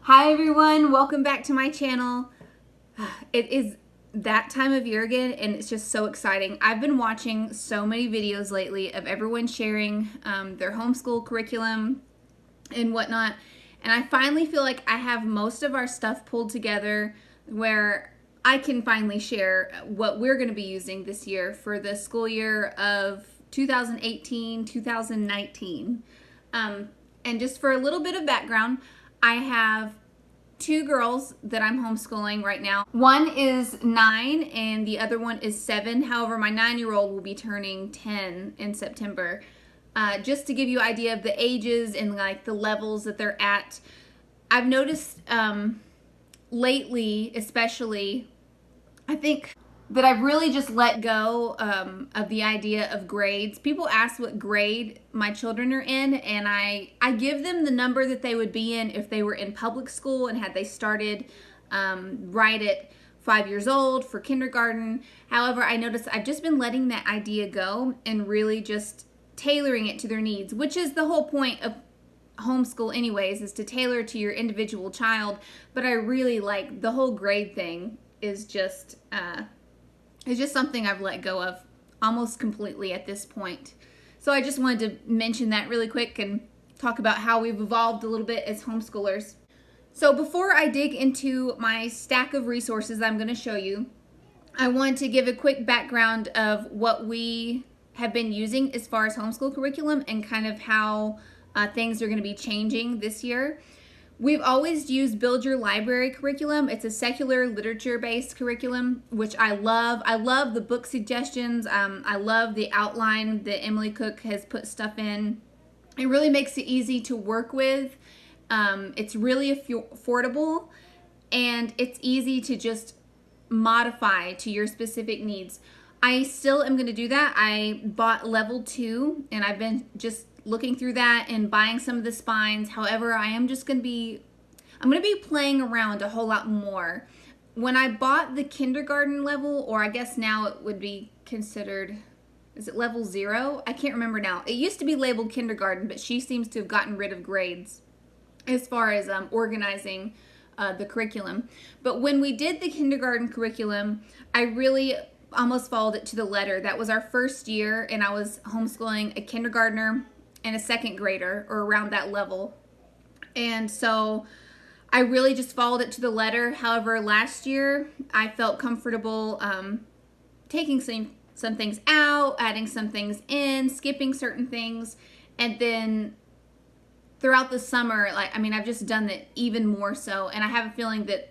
Hi everyone, welcome back to my channel. It is that time of year again and it's just so exciting. I've been watching so many videos lately of everyone sharing their homeschool curriculum and whatnot, and I finally feel like I have most of our stuff pulled together where I can finally share what we're going to be using this year for the school year of 2018-2019. And just for a little bit of background, I have two girls that I'm homeschooling right now. One is 9 and the other one is 7. However, my 9-year-old will be turning 10 in September. Just to give you an idea of the ages and like the levels that they're at, I've noticed lately, especially, I think that I've really just let go of the idea of grades. People ask what grade my children are in, and I give them the number that they would be in if they were in public school and had they started right at 5 years old for kindergarten. However, I noticed I've just been letting that idea go and really just tailoring it to their needs, which is the whole point of homeschool anyways, is to tailor to your individual child. But I really like the whole grade thing is just it's just something I've let go of almost completely at this point. So I just wanted to mention that really quick and talk about how we've evolved a little bit as homeschoolers. So before I dig into my stack of resources I'm going to show you, I want to give a quick background of what we have been using as far as homeschool curriculum and kind of how things are going to be changing this year. We've always used Build Your Library curriculum. It's a secular literature-based curriculum, which I love. I love the book suggestions. I love the outline that Emily Cook has put stuff in. It really makes it easy to work with. It's really affordable, and it's easy to just modify to your specific needs. I still am going to do that. I bought level 2, and I've been just looking through that and buying some of the spines. However, I'm going to be playing around a whole lot more. When I bought the kindergarten level, or I guess now it would be considered, is it level 0? I can't remember now. It used to be labeled kindergarten, but she seems to have gotten rid of grades as far as organizing the curriculum. But when we did the kindergarten curriculum, I really almost followed it to the letter. That was our first year, and I was homeschooling a kindergartner and a second grader, or around that level. And so I really just followed it to the letter. However, last year I felt comfortable taking some things out, adding some things in, skipping certain things, and then throughout the summer, I've just done that even more so, and I have a feeling that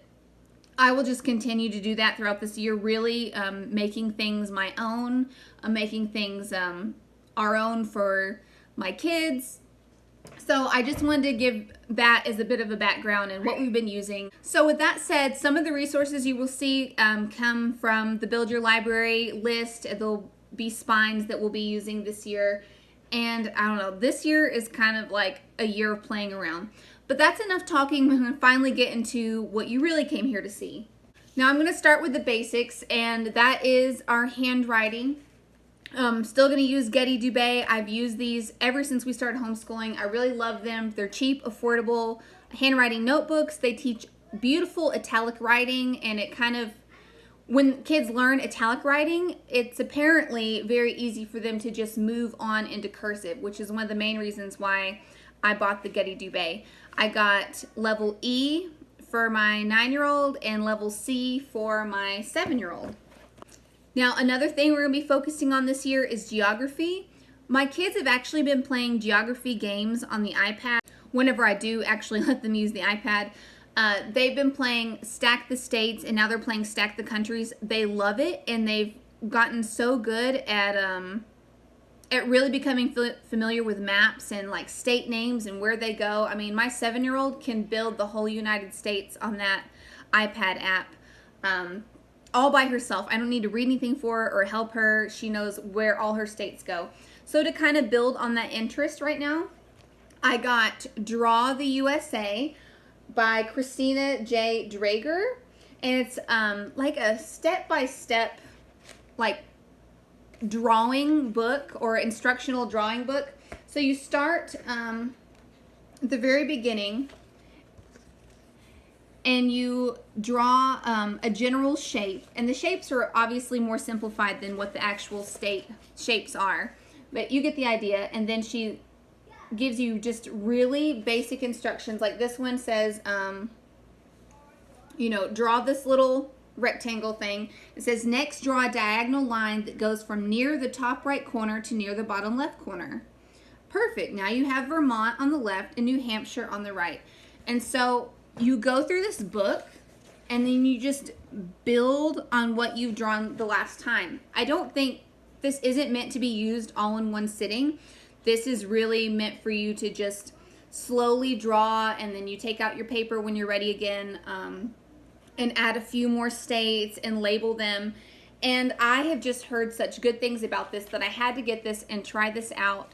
I will just continue to do that throughout this year, really making things my own, making things our own for my kids. So I just wanted to give that as a bit of a background and what we've been using. So with that said, some of the resources you will see come from the Build Your Library list. There'll be spines that we'll be using this year. And I don't know, this year is kind of like a year of playing around. But that's enough talking. We're going to finally get into what you really came here to see. Now I'm going to start with the basics, and that is our handwriting. Still going to use Getty Dubay. I've used these ever since we started homeschooling. I really love them. They're cheap, affordable handwriting notebooks. They teach beautiful italic writing, and it kind of, when kids learn italic writing, it's apparently very easy for them to just move on into cursive, which is one of the main reasons why I bought the Getty Dubay. I got level E for my 9-year-old and level C for my 7-year-old. Now, another thing we're going to be focusing on this year is geography. My kids have actually been playing geography games on the iPad. Whenever I do actually let them use the iPad, they've been playing Stack the States, and now they're playing Stack the Countries. They love it, and they've gotten so good at really becoming familiar with maps and like state names and where they go. I mean, my 7-year-old can build the whole United States on that iPad app. All by herself. I don't need to read anything for her or help her. She knows where all her states go. So to kind of build on that interest right now, I got Draw the USA by Christina J. Drager. And it's like a step-by-step like drawing book or instructional drawing book. So you start at the very beginning, and you draw a general shape. And the shapes are obviously more simplified than what the actual state shapes are, but you get the idea. And then she gives you just really basic instructions. Like this one says, you know, draw this little rectangle thing. It says, next draw a diagonal line that goes from near the top right corner to near the bottom left corner. Perfect. Now you have Vermont on the left and New Hampshire on the right. And so you go through this book and then you just build on what you've drawn the last time. I don't think this isn't meant to be used all in one sitting. This is really meant for you to just slowly draw, and then you take out your paper when you're ready again, and add a few more states and label them. And I have just heard such good things about this that I had to get this and try this out.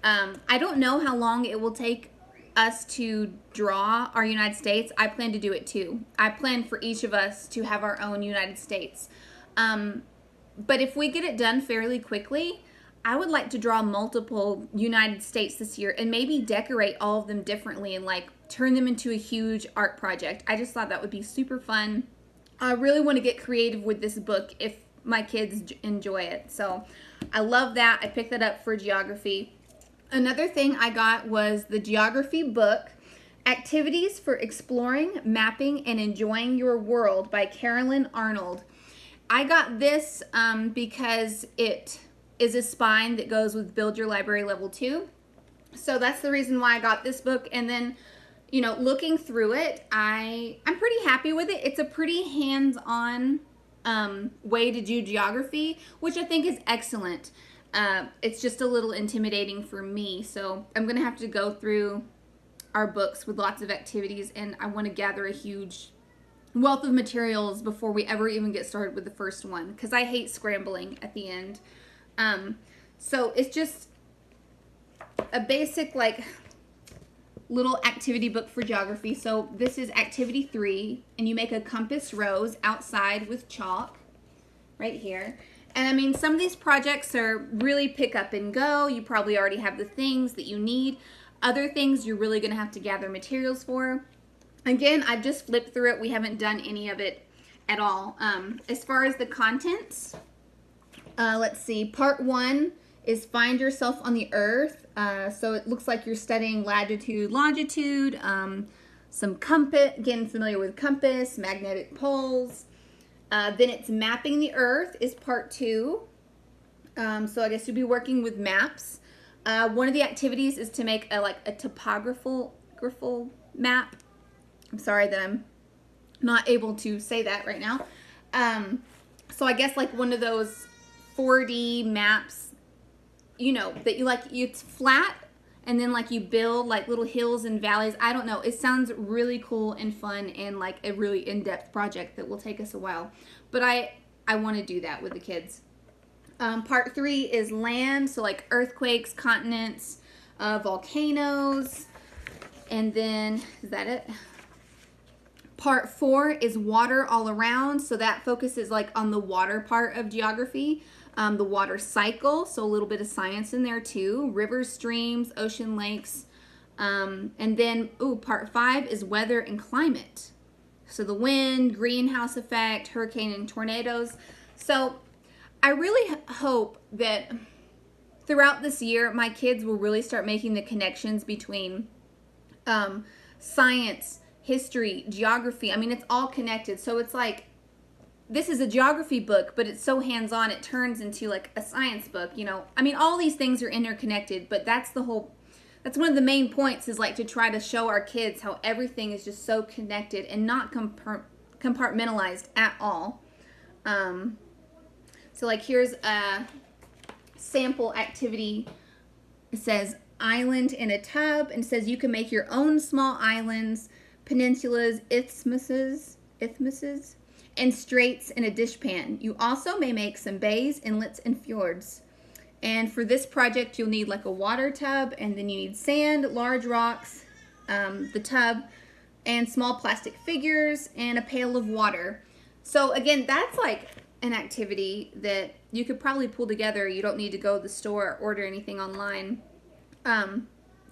I don't know how long it will take us to draw our United States. I plan to do it too. I plan for each of us to have our own United States. But if we get it done fairly quickly, I would like to draw multiple United States this year and maybe decorate all of them differently and like turn them into a huge art project. I just thought that would be super fun. I really want to get creative with this book if my kids enjoy it. So I love that. I picked that up for geography. Another thing I got was the geography book, Activities for Exploring, Mapping, and Enjoying Your World by Carolyn Arnold. I got this because it is a spine that goes with Build Your Library Level 2. So that's the reason why I got this book. And then, you know, looking through it, I'm pretty happy with it. It's a pretty hands-on way to do geography, which I think is excellent. It's just a little intimidating for me, so I'm gonna have to go through our books with lots of activities, and I want to gather a huge wealth of materials before we ever even get started with the first one, because I hate scrambling at the end. So it's just a basic like little activity book for geography. So this is activity 3, and you make a compass rose outside with chalk right here. And I mean, some of these projects are really pick up and go. You probably already have the things that you need. Other things you're really gonna have to gather materials for. Again, I've just flipped through it. We haven't done any of it at all. As far as the contents, let's see, part 1 is find yourself on the earth. So it looks like you're studying latitude, longitude, some compass, getting familiar with compass, magnetic poles. Then it's mapping the earth is part 2. So I guess you'll be working with maps. One of the activities is to make a topographical map. I'm sorry that I'm not able to say that right now. So I guess like one of those 4D maps, you know, that you like, it's flat and then like you build like little hills and valleys. I don't know. It sounds really cool and fun and like a really in-depth project that will take us a while. But I want to do that with the kids. Part 3 is land. So like earthquakes, continents, volcanoes. And then, is that it? Part 4 is water all around. So that focuses like on the water part of geography. The water cycle, so a little bit of science in there too. Rivers, streams, ocean, lakes. And then, part 5 is weather and climate. So the wind, greenhouse effect, hurricane, and tornadoes. So I really hope that throughout this year, my kids will really start making the connections between science, history, geography. I mean, it's all connected. So it's like, this is a geography book, but it's so hands-on, it turns into like a science book, you know. I mean, all these things are interconnected, but that's one of the main points, is like to try to show our kids how everything is just so connected and not compartmentalized at all. So like here's a sample activity. It says island in a tub, and it says you can make your own small islands, peninsulas, isthmuses, and straits in a dishpan. You also may make some bays, inlets, and fjords. And for this project, you'll need like a water tub, and then you need sand, large rocks, the tub, and small plastic figures, and a pail of water. So again, that's like an activity that you could probably pull together. You don't need to go to the store or order anything online.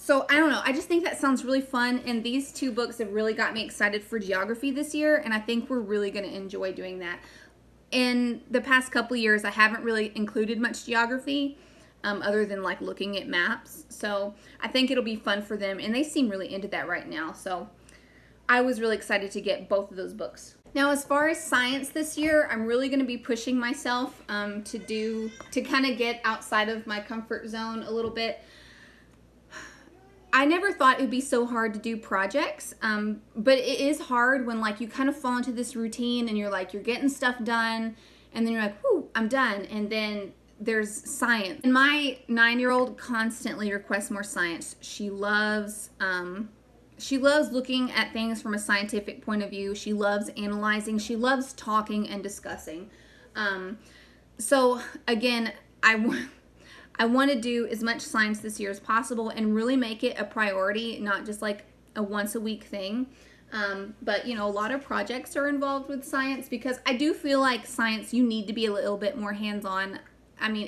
So I don't know, I just think that sounds really fun, and these two books have really got me excited for geography this year, and I think we're really going to enjoy doing that. In the past couple years, I haven't really included much geography other than like looking at maps, so I think it'll be fun for them, and they seem really into that right now, so I was really excited to get both of those books. Now, as far as science this year, I'm really going to be pushing myself to kind of get outside of my comfort zone a little bit. I never thought it would be so hard to do projects, but it is hard when like you kind of fall into this routine and you're like, you're getting stuff done, and then you're like, whoo, I'm done, and then there's science. And my 9-year-old constantly requests more science. She loves looking at things from a scientific point of view. She loves analyzing. She loves talking and discussing. So again, I want to do as much science this year as possible and really make it a priority, not just like a once a week thing. But you know, a lot of projects are involved with science because I do feel like science, you need to be a little bit more hands-on. I mean,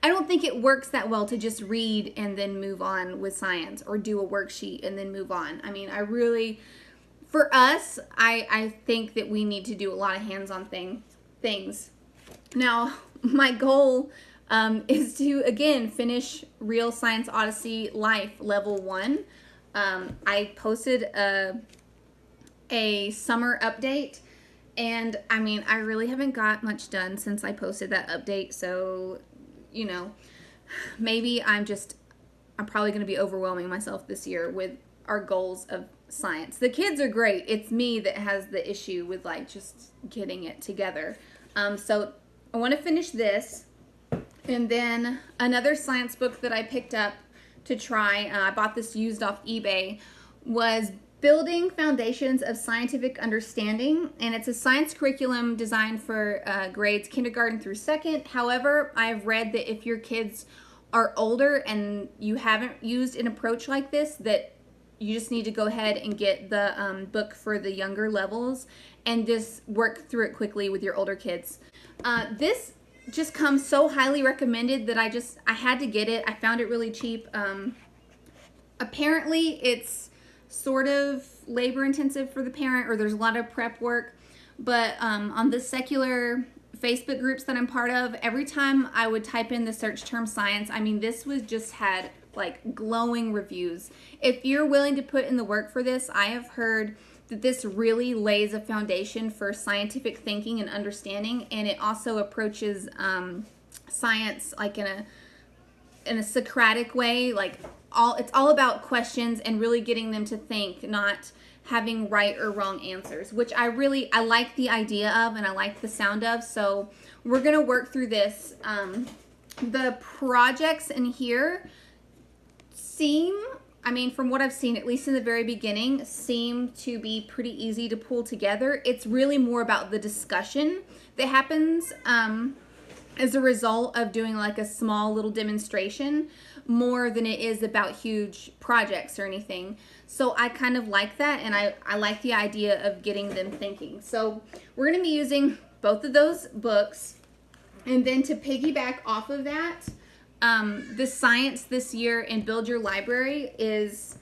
I don't think it works that well to just read and then move on with science, or do a worksheet and then move on. I mean, for us, I think that we need to do a lot of hands-on things. Now, my goal is to, again, finish Real Science Odyssey Life Level 1. I posted a summer update, and I mean, I really haven't got much done since I posted that update, so, you know, maybe I'm probably going to be overwhelming myself this year with our goals of science. The kids are great. It's me that has the issue with like just getting it together. So I want to finish this. And then another science book that I picked up to try, I bought this used off eBay, was Building Foundations of Scientific Understanding, and it's a science curriculum designed for grades kindergarten through 2nd. However, I've read that if your kids are older and you haven't used an approach like this, that you just need to go ahead and get the book for the younger levels and just work through it quickly with your older kids. This just comes so highly recommended that I had to get it. I found it really cheap. Apparently it's sort of labor intensive for the parent, or there's a lot of prep work, but on the secular Facebook groups that I'm part of, every time I would type in the search term science, I mean, this was just had like glowing reviews. If you're willing to put in the work for this, I have heard that this really lays a foundation for scientific thinking and understanding, and it also approaches science like in a Socratic way. Like it's all about questions and really getting them to think, not having right or wrong answers, which I like the idea of, and I like the sound of. So we're gonna work through this. The projects in here from what I've seen, at least in the very beginning, seem to be pretty easy to pull together. It's really more about the discussion that happens as a result of doing like a small little demonstration, more than it is about huge projects or anything. So I kind of like that, and I like the idea of getting them thinking. So we're going to be using both of those books, and then to piggyback off of that, the science this year in Build Your Library is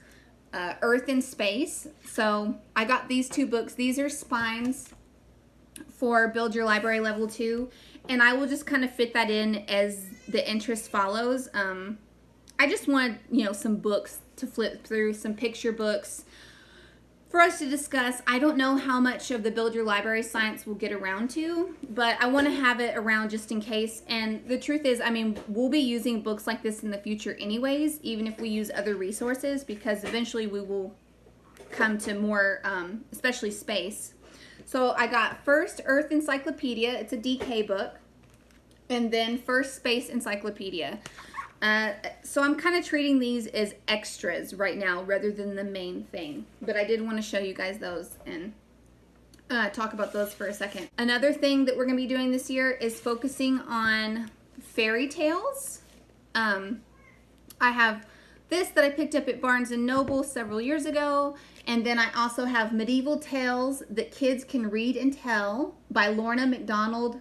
Earth and Space. So I got these two books. These are spines for Build Your Library Level 2, and I will just kind of fit that in as the interest follows. I just wanted, some books to flip through, some picture books for us to discuss. I don't know how much of the Build Your Library science we'll get around to, but I want to have it around just in case. And the truth is, we'll be using books like this in the future anyways, even if we use other resources, because eventually we will come to more, especially space. So I got First Earth Encyclopedia. It's a DK book. And then First Space Encyclopedia. So I'm kind of treating these as extras right now rather than the main thing. But I did want to show you guys those and talk about those for a second. Another thing that we're going to be doing this year is focusing on fairy tales. I have this that I picked up at Barnes & Noble several years ago. And then I also have Medieval Tales That Kids Can Read and Tell by Lorna MacDonald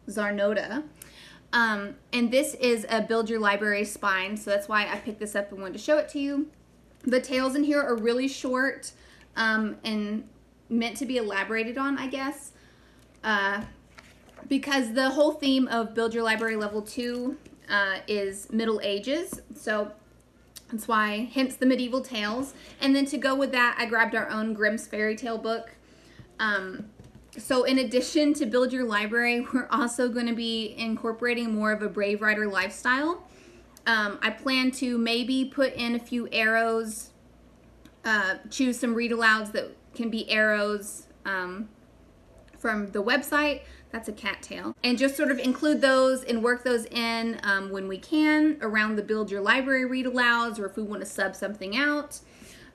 Zarnota. And this is a Build Your Library spine, so that's why I picked this up and wanted to show it to you. The tales in here are really short and meant to be elaborated on, I guess, because the whole theme of Build Your Library Level 2 is Middle Ages, so that's why, hence the medieval tales. And then to go with that, I grabbed our own Grimm's fairy tale book. So in addition to Build Your Library, we're also going to be incorporating more of a brave writer lifestyle. I plan to maybe put in a few arrows, choose some read alouds that can be arrows from the website. That's a cattail. And just sort of include those and work those in when we can around the Build Your Library read alouds, or if we want to sub something out.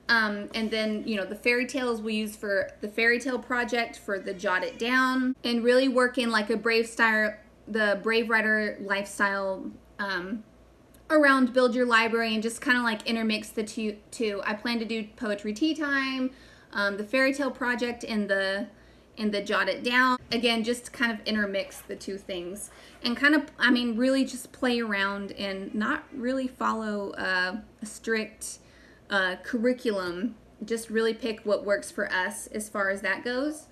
And then, you know, the fairy tales we use for the fairy tale project for the Jot It Down, and really work in like a the brave writer lifestyle around Build Your Library, and just kind of like intermix the two. I plan to do poetry tea time, the fairy tale project, and the Jot It Down. Again, just kind of intermix the two things and kind of, I mean, really just play around and not really follow a strict curriculum. Just really pick what works for us as far as that goes.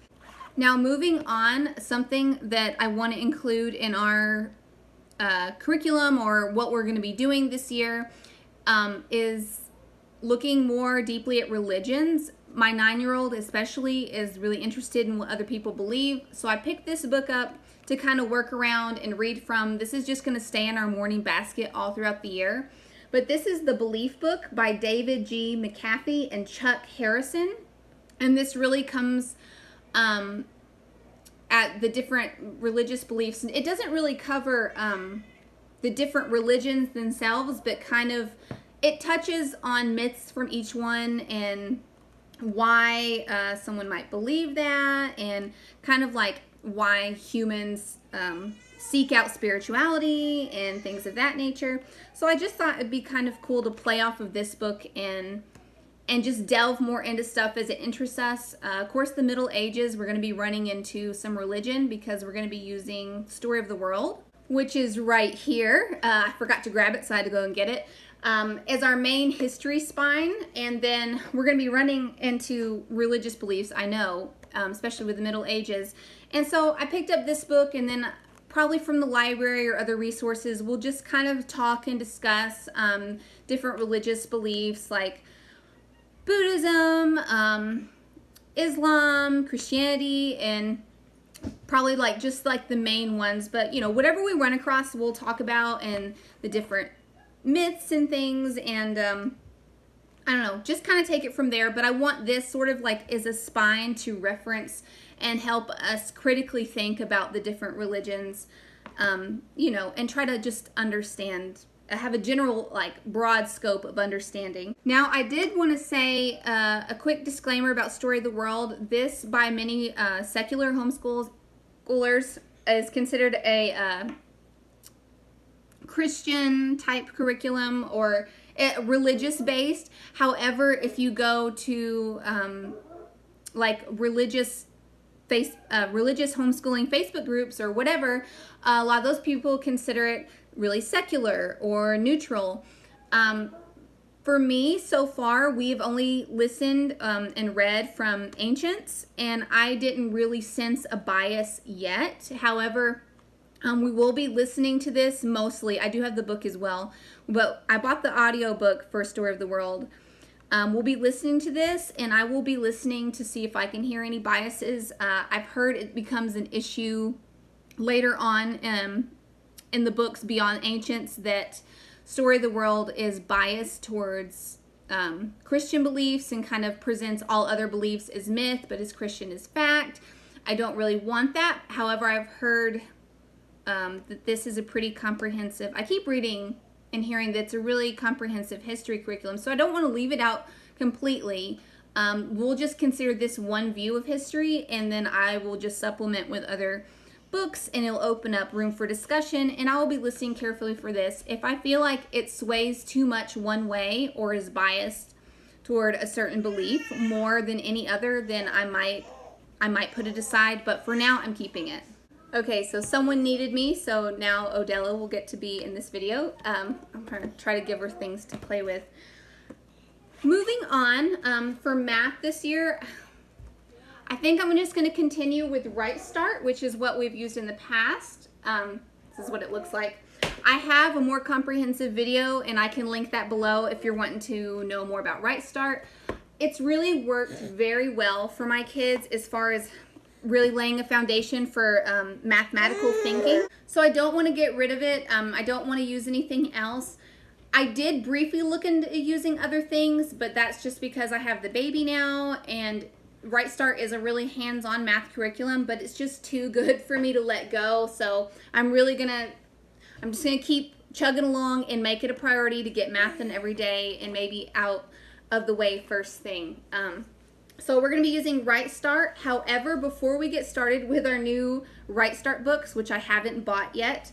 Now, moving on, something that I want to include in our curriculum, or what we're going to be doing this year, is looking more deeply at religions. My 9-year-old especially is really interested in what other people believe, so I picked this book up to kind of work around and read from. This is just going to stay in our morning basket all throughout the year. But this is The Belief Book by David G. McAfee and Chuck Harrison. And this really comes at the different religious beliefs. It doesn't really cover the different religions themselves, but kind of it touches on myths from each one and why someone might believe that, and kind of like why humans seek out spirituality and things of that nature. So I just thought it'd be kind of cool to play off of this book and just delve more into stuff as it interests us. Of course, the Middle Ages, we're going to be running into some religion because we're going to be using Story of the World, which is right here. I forgot to grab it, so I had to go and get it. As our main history spine, and then we're going to be running into religious beliefs, I know, especially with the Middle Ages. And so I picked up this book, and then probably from the library or other resources, we'll just kind of talk and discuss different religious beliefs like Buddhism, Islam, Christianity, and probably like just like the main ones. But, you know, whatever we run across, we'll talk about, and the different myths and things, and I don't know, just kind of take it from there. But I want this sort of like as a spine to reference and help us critically think about the different religions, you know, and try to just understand, have a general, like, broad scope of understanding. Now, I did want to say a quick disclaimer about Story of the World. This, by many secular homeschoolers, is considered a Christian type curriculum, or religious based. However, if you go to like religious homeschooling Facebook groups or whatever, a lot of those people consider it really secular or neutral. For me, so far, we've only listened and read from ancients, and I didn't really sense a bias yet. However, we will be listening to this mostly. I do have the book as well, but I bought the audio book for Story of the World. We'll be listening to this, and I will be listening to see if I can hear any biases. I've heard it becomes an issue later on in the books beyond ancients, that Story of the World is biased towards Christian beliefs and kind of presents all other beliefs as myth, but as Christian as fact. I don't really want that. However, I've heard that this is a pretty comprehensive, I keep reading and hearing that it's a really comprehensive history curriculum, so I don't want to leave it out completely. We'll just consider this one view of history, and then I will just supplement with other books, and it'll open up room for discussion, and I will be listening carefully for this. If I feel like it sways too much one way or is biased toward a certain belief more than any other, then I might put it aside, but for now I'm keeping it. Okay, so someone needed me, so now Odella will get to be in this video. I'm going to try to give her things to play with. Moving on, for math this year, I think I'm just going to continue with Rightstart, which is what we've used in the past. This is what it looks like. I have a more comprehensive video, and I can link that below if you're wanting to know more about Rightstart. It's really worked very well for my kids as far as really laying a foundation for mathematical thinking. So I don't want to get rid of it. I don't want to use anything else. I did briefly look into using other things, but that's just because I have the baby now, and Rightstart is a really hands-on math curriculum, but it's just too good for me to let go. So I'm just gonna keep chugging along and make it a priority to get math done every day and maybe out of the way first thing. So we're going to be using Rightstart. However, before we get started with our new Rightstart books, which I haven't bought yet,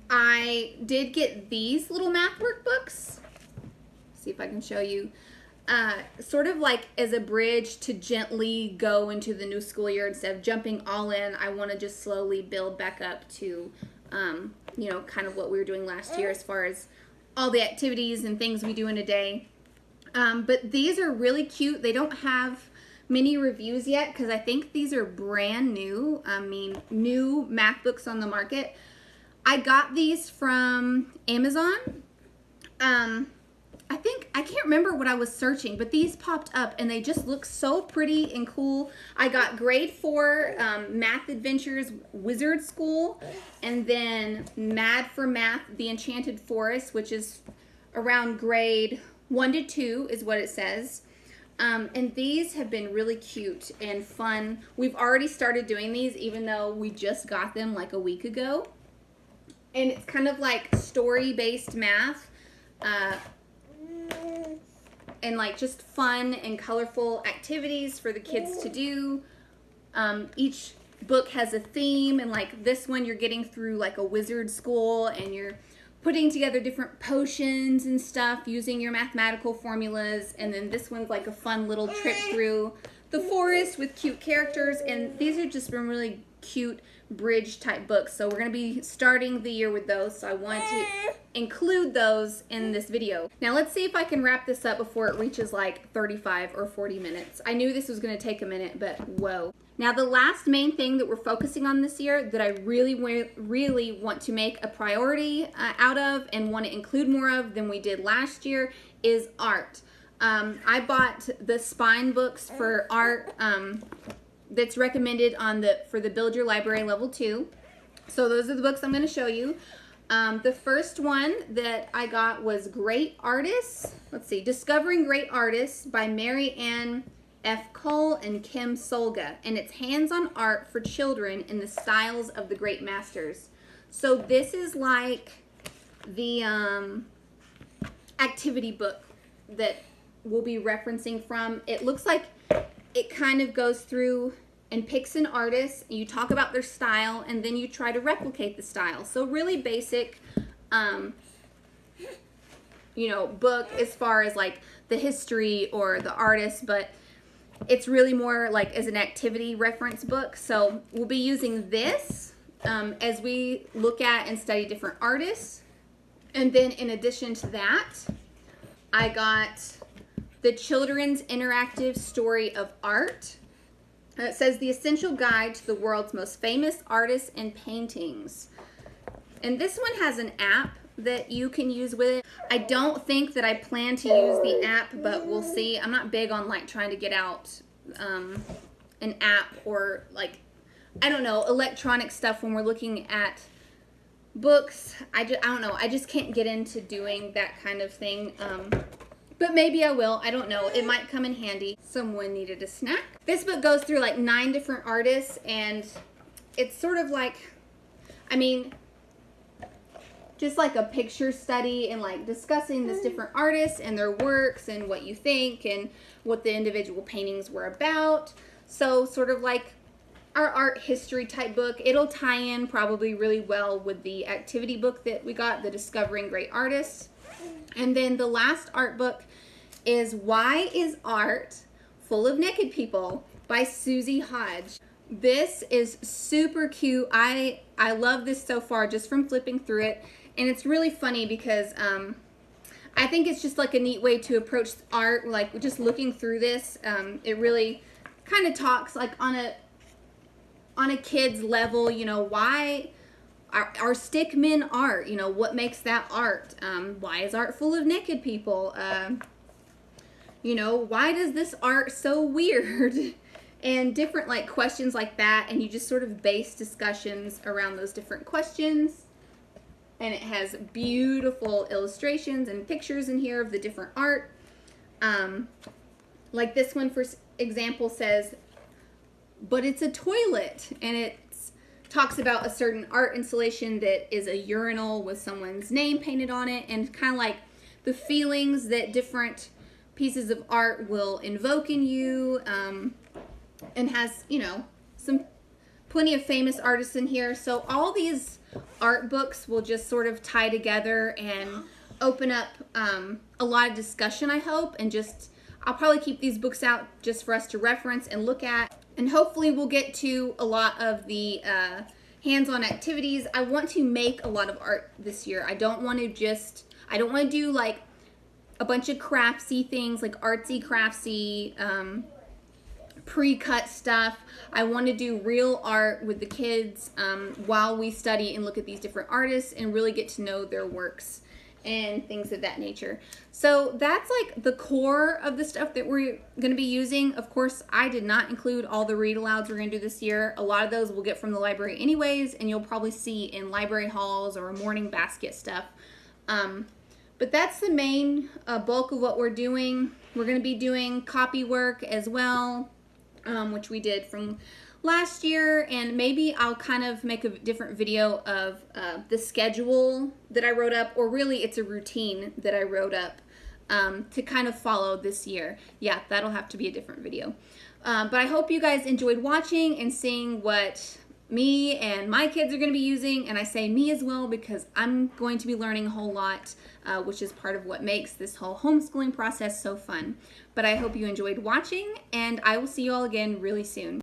I did get these little math workbooks. See if I can show you. Sort of like as a bridge to gently go into the new school year. Instead of jumping all in, I want to just slowly build back up to, you know, kind of what we were doing last year as far as all the activities and things we do in a day. But these are really cute. They don't have many reviews yet because I think these are brand new. I mean, new math books on the market. I got these from Amazon. I can't remember what I was searching, but these popped up and they just look so pretty and cool. I got grade 4 Math Adventures Wizard School, and then Mad for Math The Enchanted Forest, which is around grade 1 to 2 is what it says. And these have been really cute and fun. We've already started doing these even though we just got them like a week ago. And it's kind of like story-based math. And like just fun and colorful activities for the kids to do. Each book has a theme, and like this one you're getting through like a wizard school and you're putting together different potions and stuff using your mathematical formulas, and then this one's like a fun little trip through the forest with cute characters, and these have just been really cute bridge type books. So we're going to be starting the year with those, so I wanted to include those in this video. Now let's see if I can wrap this up before it reaches like 35 or 40 minutes. I knew this was going to take a minute, but whoa. Now the last main thing that we're focusing on this year that I really want to make a priority out of and want to include more of than we did last year is art. I bought the spine books for art that's recommended for the Build Your Library Level 2. So those are the books I'm going to show you. The first one that I got was Great Artists. Let's see, Discovering Great Artists by Mary Ann F. Cole and Kim Solga, and it's hands-on art for children in the styles of the great masters. So this is like the activity book that we'll be referencing from. It looks like it kind of goes through and picks an artist, and you talk about their style, and then you try to replicate the style. So really basic, you know, book as far as like the history or the artist, but it's really more like as an activity reference book. So we'll be using this as we look at and study different artists. And then in addition to that, I got the Children's Interactive Story of Art. It says The Essential Guide to the World's Most Famous Artists and Paintings. And this one has an app that you can use with it. I don't think that I plan to use the app, but we'll see. I'm not big on like trying to get out an app or like, I don't know, electronic stuff when we're looking at books. I don't know. I just can't get into doing that kind of thing. But maybe I will. I don't know. It might come in handy. Someone needed a snack. This book goes through like 9 different artists, and it's sort of like, I mean, just like a picture study and like discussing this different artists and their works and what you think and what the individual paintings were about. So sort of like our art history type book. It'll tie in probably really well with the activity book that we got, the Discovering Great Artists. And then the last art book is Why is Art Full of Naked People by Susie Hodge. This is super cute. I love this so far just from flipping through it. And it's really funny because I think it's just like a neat way to approach art, like just looking through this. It really kind of talks like on a kid's level, you know, why are stick men art? You know, what makes that art? Why is art full of naked people? You know, why does this art so weird? And different like questions like that, and you just sort of base discussions around those different questions. And it has beautiful illustrations and pictures in here of the different art. Like this one, for example, says, but it's a toilet, and it talks about a certain art installation that is a urinal with someone's name painted on it, and kind of like the feelings that different pieces of art will invoke in you, and has, you know, plenty of famous artists in here. So all these art books will just sort of tie together and open up a lot of discussion, I hope, and just I'll probably keep these books out just for us to reference and look at, and hopefully we'll get to a lot of the hands-on activities. I want to make a lot of art this year. I don't want to do like a bunch of craftsy things, like artsy craftsy pre-cut stuff. I want to do real art with the kids while we study and look at these different artists and really get to know their works and things of that nature. So that's like the core of the stuff that we're going to be using. Of course, I did not include all the read alouds we're going to do this year. A lot of those we'll get from the library anyways, and you'll probably see in library hauls or morning basket stuff. But that's the main bulk of what we're doing. We're going to be doing copy work as well, which we did from last year, and maybe I'll kind of make a different video of the schedule that I wrote up, or really it's a routine that I wrote up to kind of follow this year. Yeah, that'll have to be a different video. But I hope you guys enjoyed watching and seeing what me and my kids are going to be using, and I say me as well because I'm going to be learning a whole lot, which is part of what makes this whole homeschooling process so fun. But I hope you enjoyed watching, and I will see you all again really soon.